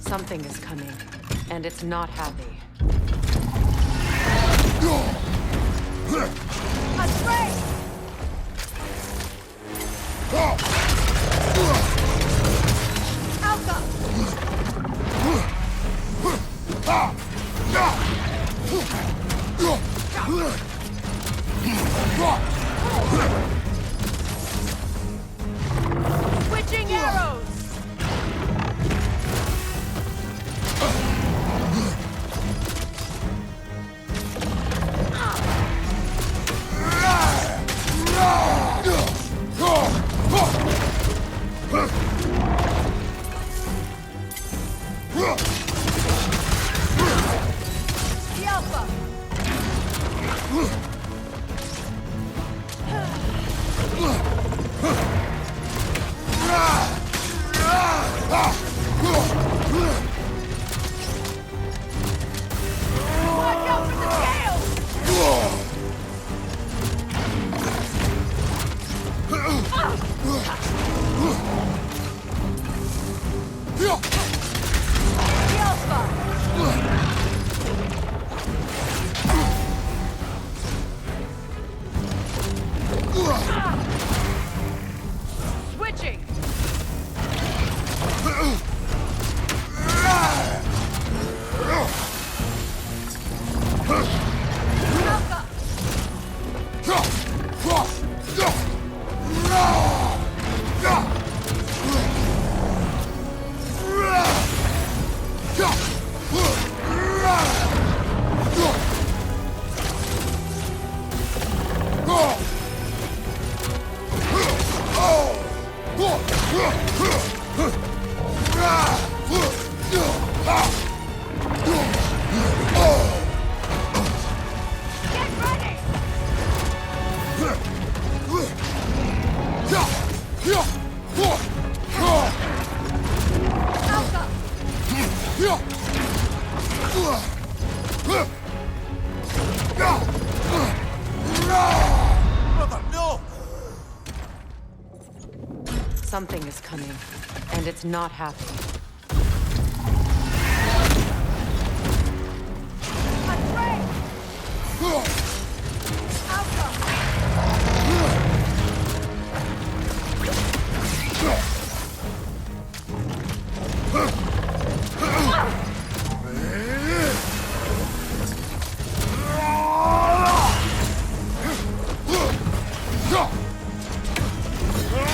Something is coming, and it's not happy. Switching arrows! Brother, no! Something is coming, and it's not happy.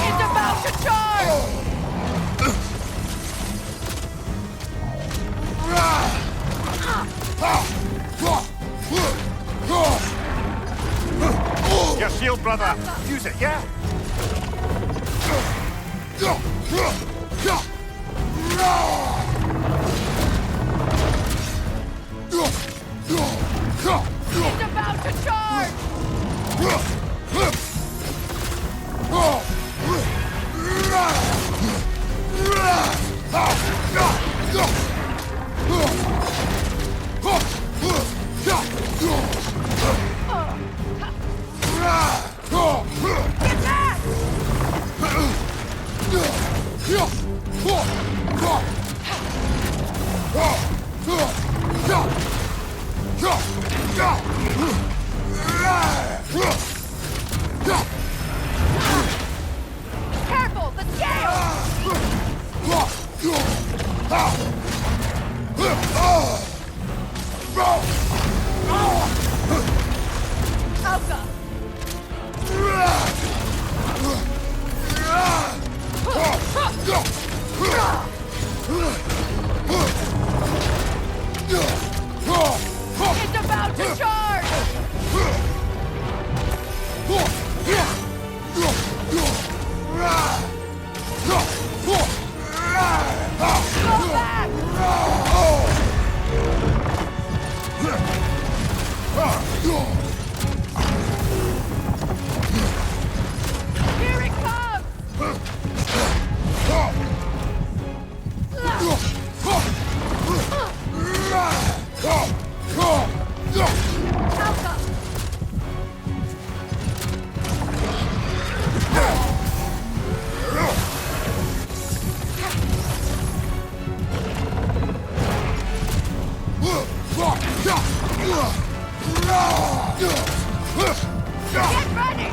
It's about to charge! Your shield, brother! Use it, yeah? It's about to charge! Get back! Careful, the scale! Alka! It's about to charge! Go back! Here it comes! Alka! Get ready!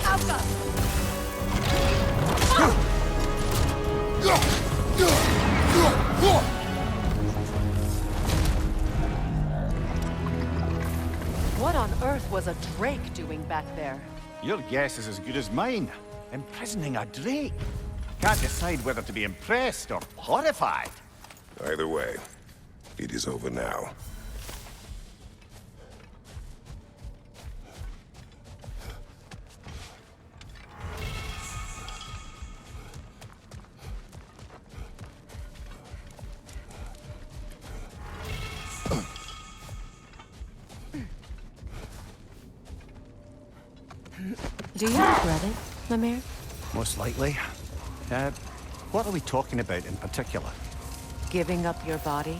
Alka! What on earth was a Drake doing back there? Your guess is as good as mine. Imprisoning a Drake. Can't decide whether to be impressed or horrified. Either way, it is over now. Do you regret it, Lemire? Most likely. What are we talking about in particular? Giving up your body?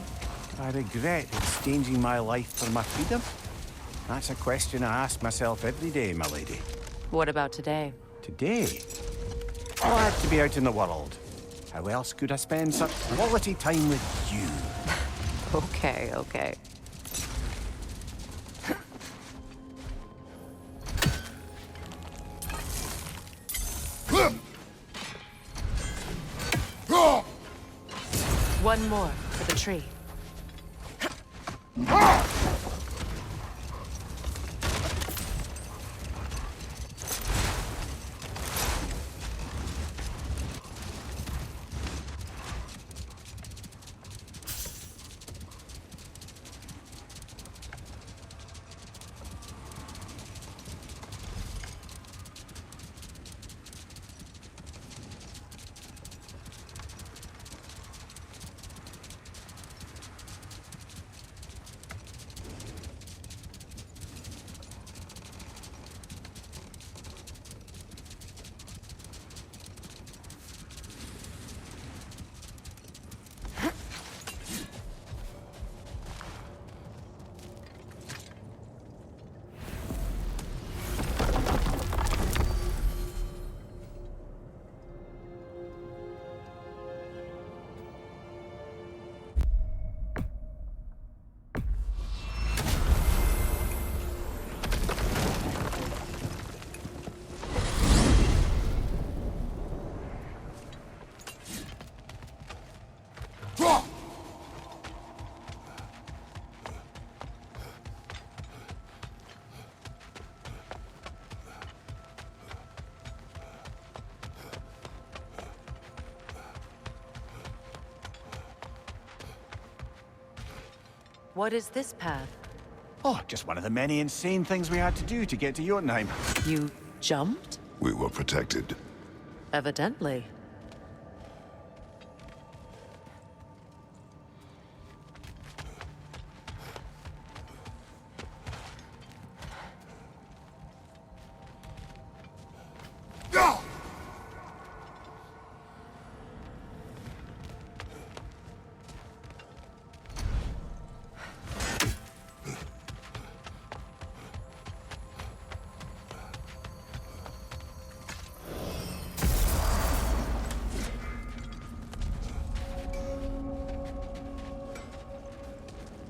Do I regret exchanging my life for my freedom? That's a question I ask myself every day, my lady. What about today? Today? Oh, I have to be out in the world. How else could I spend such quality time with you? Okay, okay. One more for the tree. What is this path? Oh, just one of the many insane things we had to do to get to Jotunheim. You jumped? We were protected. Evidently.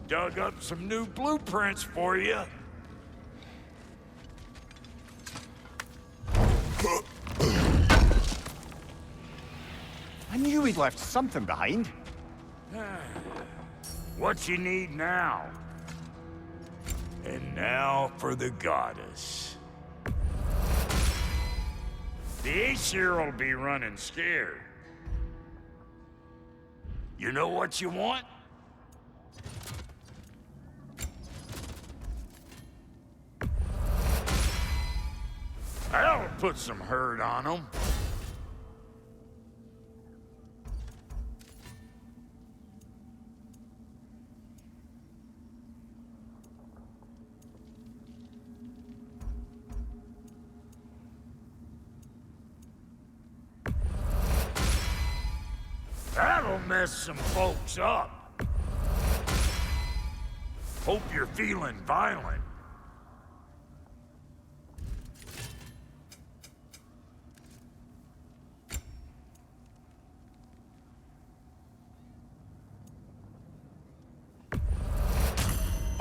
Dug up some new blueprints for you. I knew we'd left something behind. What you need now? And now for the goddess. The Aesir will be running scared. You know what you want? That'll put some hurt on them. That'll mess some folks up. Hope you're feeling violent.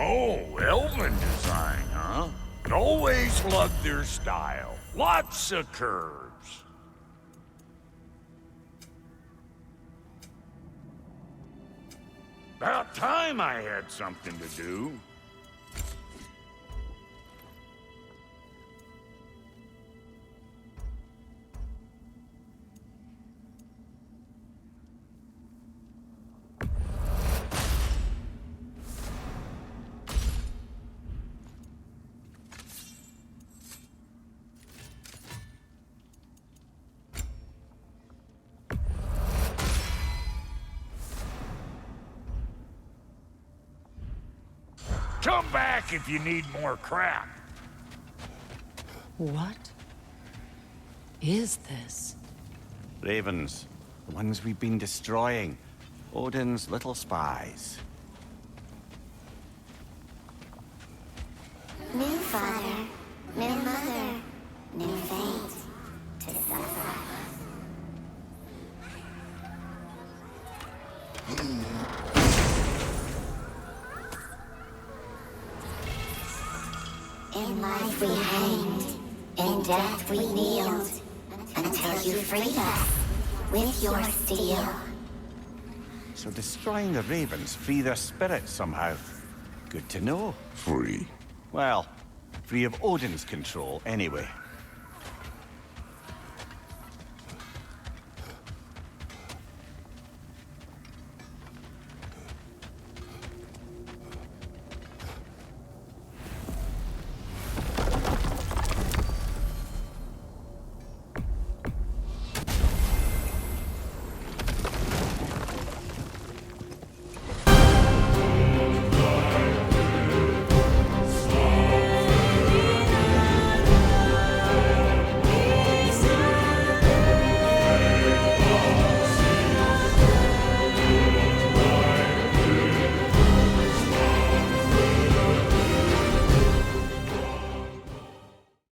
Oh, Elven design, huh? Always loved their style. Lots of curves. About time I had something to do. Come back if you need more crap. What is this? Ravens. The ones we've been destroying. Odin's little spies. New father, new mother, new fate to suffer. In life we hanged, in death we kneeled, until you freed us with your steel. So destroying the Ravens free their spirits somehow. Good to know. Free. Well, free of Odin's control anyway.